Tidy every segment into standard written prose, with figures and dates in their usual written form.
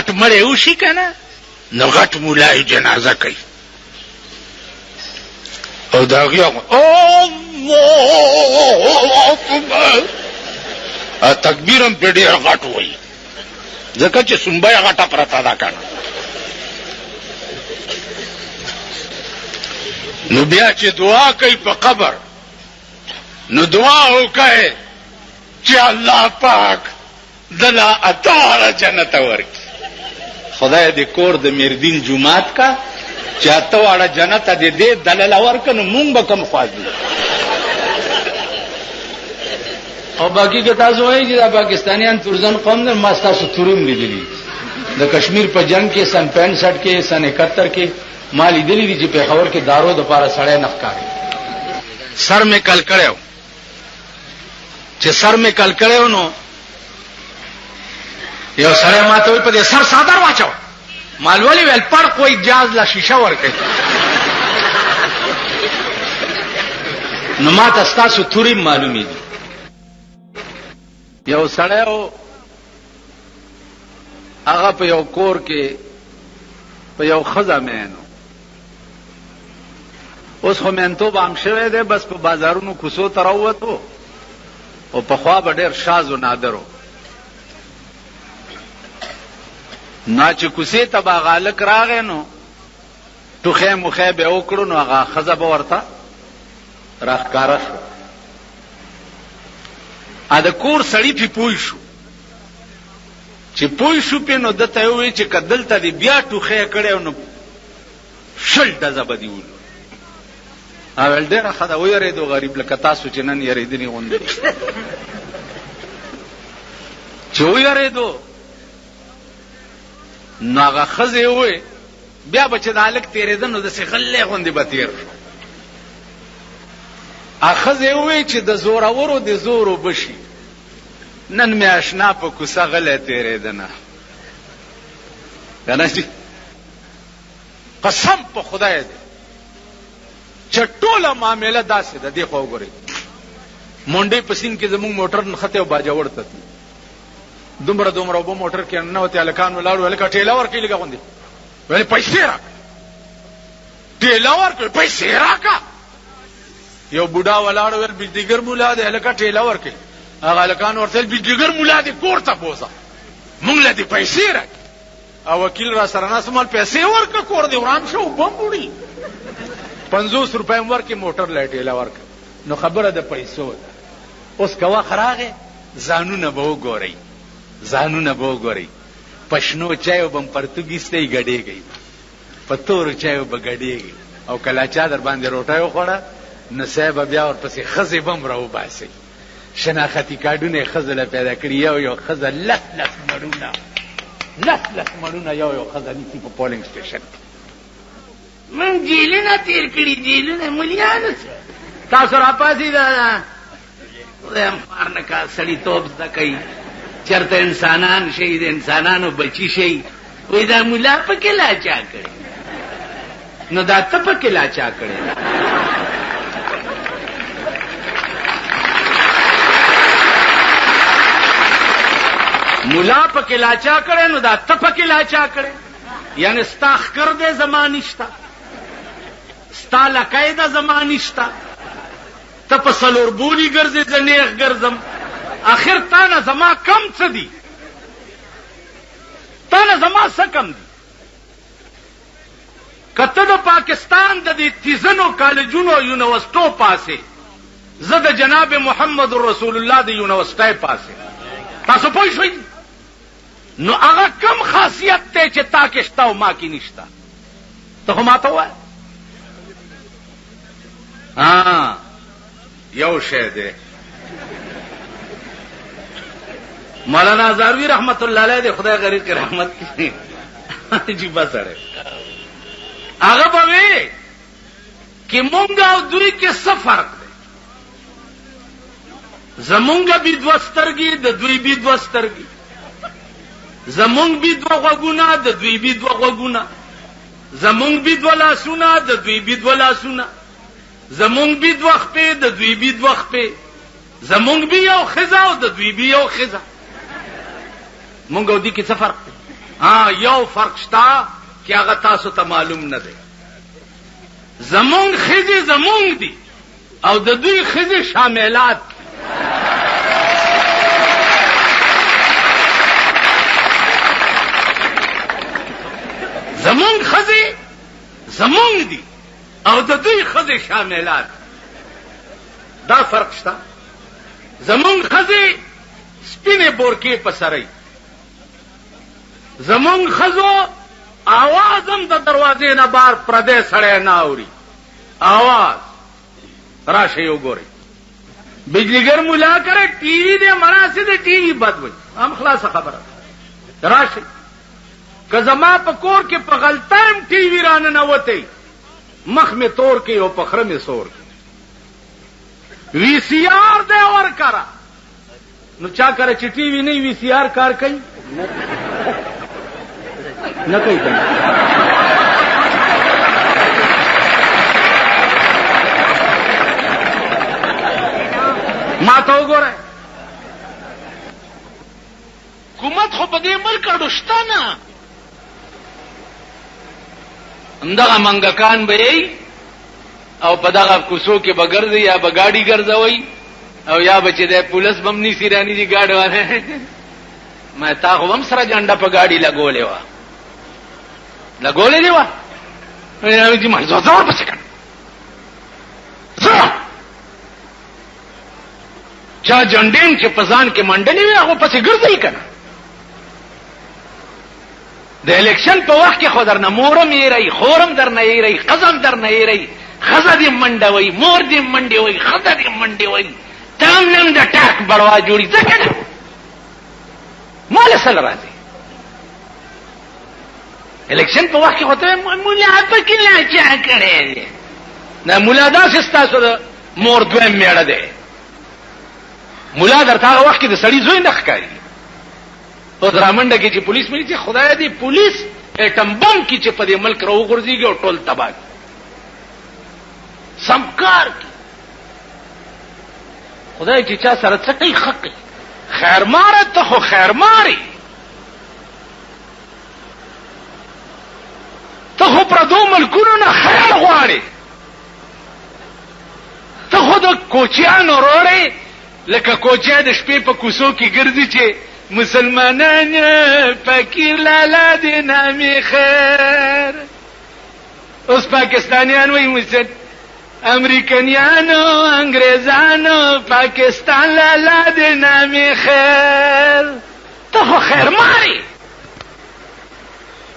غټ مړی وشي که نه نو غټ مولای جنازه کوي او د هغې الله اکبر تکبیر هم پرې ډېر غټ وایي ځکه چې سنبه یې غټه پرته ده که نه نو بیا چې دعا کوي په قبر نو دعا وکړئ چې الله پاک دله اته جنت ورکړي خدای دې کور د میردین جومات کا چې اته واړه جنت دې دې دله ورکړه نو مونږ به کوم خواځو او باقی که تاسو وایي چې دا پاکستانیان تورزن قوم نه ما ستاسو تورم لیدلی د کشمیر په جنگ کې سن 65 کې سن 71 کې ما لیدلی دي چې پېښور کې دارو د پاره سړی نه ښکاري سر مې کل کړو چې سر مې کل کړو نو یو سړی ماته وی په دې سر صادر واچو مالولی ویل پر کوئی جاز لا شیشه ورکړي نو ما تاسو توري معلومي دي یو سړی و هغه په یو کور کې په یو ښځه مینو اوس خو مینتوب عام شوی دی بس په بازارونو کوڅو ته راووتو او پخوا به ډېر شاز و نادر و نا چې کوڅې ته به هغه هلک راغی نو ټوخی موخی به یې وکړو نو هغه ښځه به ورته راښکاره شو د کور سړی پې پوه شو چې پوه شو پې نو ده ته یې وویل چې که دلته دې بیا ټوخی یې کړی نو 10 ډزه به دې ولو ویل ډېره ښه ده ویرېدو غریب لکه تاسو چې نن یېرېدلي غوندې چې ویرېدو نو هغه ښځې یې وویل بیا به چې د هلک تېرېده نو داسې غلی غوندې به تېر شو ښځې یې وویل چې د زورورو د زور اوبه شي نن مې اشنا په کوڅه غلی تېرېده نه که نه چې قسم په خدای دی چې ټوله معامله داسې ده دې خوا وګورئ مونډۍ په سیند کې زموږ موټر نښتی او باجوړ ته تلو دومره دومره اوبه موټر کې ننوتې هلکان ولاړ ویل که ټېله ورکړي لږه غوندې ویل پیسې راکړه ټېله ورکړه پیسې راکړه یو بوډا ولاړ ویل بجلیګر مولا دی هلکه ټېله ورکړي هغه هلکان ورته ویل بجلیګر مولا دی کور ته بوځه مونږ له دې پیسې راکړي او وکیل را سره ناست مال پیسې ورکړه کور دې وران شو اوبه هم وړي 50 روپۍ هم ورکړي موټر له ټېله ورکړه نو خبره د پیسو ده اوس که وخت راغی ځانونه به وګورئ ځانونه به وګورئ په شنو چایو به م پرتوګ ایستی ګډېږئ په تورو چایو به ګډېږئ او کله چا در باندې روټۍ وخوړه نو صاحب بیا ورپسې ښځې به م راوباسئ شناختي کارډونه یې ښځو له پیدا کړي یو ښځه لس مړونه یو ښځه نیسي په پولنګ سټیشن کې من جیلونه تیر کړي جیلونه ملیانو تاسو راپاسئ دا خدای هم خوار نه کا سړیتوب زده کوي چېرته انسانان شي د انسانانو بچي شي وایي دا ملا پکې لا چا کړی نو دا ته پکې لا چا کړی ملا پکې لا چا کړی نو دا ته پکې لا چا کړی یعنی ستا ښکر دی زما نشته ستا لکۍ ده زما نشته ته په څلور بولي ګرځې زه نیغ ګرځم آخر تا نه زما کم څه دي تا نه زما څه کم دي که ته د پاکستان د دې تیزنو کالجونو یونیورسټو پاسې زه د جناب محمد رسول الله د یونیورسټۍ پاسې تاسو پوه شئ نو هغه کم خاصیت دی چې تا کې شته او ما کې نشته ته خو ما ته ووایه یو شی دی مولانا هزاروي رحمت الله علیه دی خدای غریب کې رحمت کړي عجیبه سړی هغه به وی چې مونږ او دوی کې څه فرق دی زمونږ بي دوه سترګې د دوی بي دوه سترګې زمونږ بي دوه غوږونه د دوی بي دوه غوږونه زمونږ بي دوه لاسونه د دوی بي دوه لاسونه زمونږ بي دوه خپې د دوی بي دوه خپې زمونږ بي یو ښځه او د دوی بي یو ښځه مونږ او دوی کې څه فرق دی یو فرق شتا چې هغه تاسو ته معلوم نه دی. زمونږ ښځې زمونږ دي او د دوی ښځې شاملات. زمونږ ښځې زمونږ دي او د دوی ښځې شاملات. دا فرق شته. زمونږ ښځې سپینې بورکې په سرای، زمونږ ښځو आवाज هم د دروازې نه بار پردی سړی نه اوري. आवाज راشئ وګورئ. بجلیګر مولا کرے ٹی وی دے منا سے دے ٹی وی بد وي هم خلاصه خبره. راشئ که زما په کور کې په غلطایم ټي وی رانه نه وتی مخ می تور کې او په خره می سور کې وی سی آر دے ور کرا نو چا کرے چې ټي وی نه وی سی آر کار کوي نه کوي. ما ته وګوره حکومت خو په دې ملک اړوشته نه. همدغه منګکان به یې او په دغه کوڅو کې به ګرځي یا به ګاډي ګرځوي او یا به چې د پولیس بم نیسي راني دي ګاډي وانه. ما تا خو هم سره جنډه په ګاډي لګولې وه چې ما زه ورپسې کړم. چا جنډین چې په ځان کې منډلې وي هغه پسې ګرځي که نه. د الیکشن په وخت کې خو درنه مورم ایرئ خورم درنه ایرئ ښځم درنه ایرئ ښځه دې منډوئ مور دې منډوئ ښځه دې منډوئ تام نن د ټاک بړوا جوړي ځکه نه مال سره راځي. الیکشن په وخت کې خو ته مولا پکې لا چا کړی دی. نه مولا داسې ستاسو د مور دویم میړه دی. مولا درته هغه وخت کې د سړي زوی نه ښکاري. اوس رامنډه کې چې پولیس مې چې خدای دې پولیس ایټم بم کې چې په دې ملک راوغورځېږي او ټول تباه کړي سم کار کړي. خدای چې چا سره څه کوي ښه کوي. خیرماره ته خو خیرمارې ته خو پردو ملکونو نه خیر غواړې. ته خو د کوچیانو وروړې لکه کوچیا د شپې په کوڅو کې ګرځي چې مسلمانان فقیر لالا دې نامې خیر. اوس پاکستانیان وایي امریکنیانو انګریزانو پاکستان لالا دې نامې خیر. ته خو خیر مارې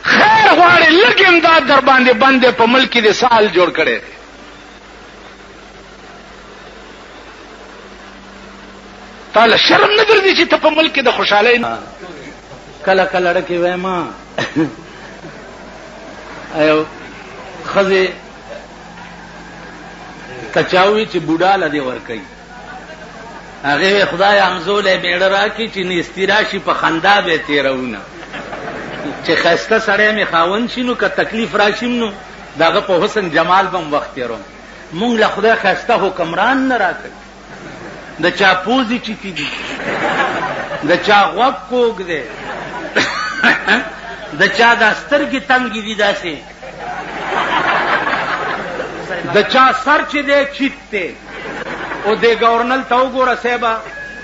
خیر غواړې لږ امداد در باندې بند په ملک کې د سال جوړ کړی. تاله شرم نه ګرځي چې ته په ملک کې د خوشحالۍ کله کله ډکې وایم ایو ښځې کچاوي چې بوډا له دې ورکوي هغې خدای همزولی بیړه راکړي چې نیستي راشي په خندا به یې تېروونه چې ښایسته سړی مې خاوند شي نو که تکلیف راشي نو د هغه په حسن جمال به م وخت تېروم. مونږ له خدای ښایسته حکمران نه راکړي. د چا پوزې چیتي دي د چا غوږ کوږ دی د چا دا سترګې تنګې دي داسې د چا سر چې دی چیت دی. او دې ګورنل ته وګوره صاحبه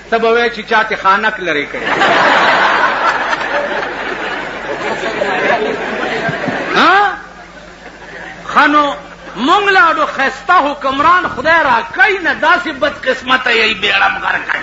ته به وایې چې چا ته خانک لرې کړی. ښه نو مونږ لاړو ښایسته حکمران خدای را کوي نه داسې بد قسمته یې بیړم غرقه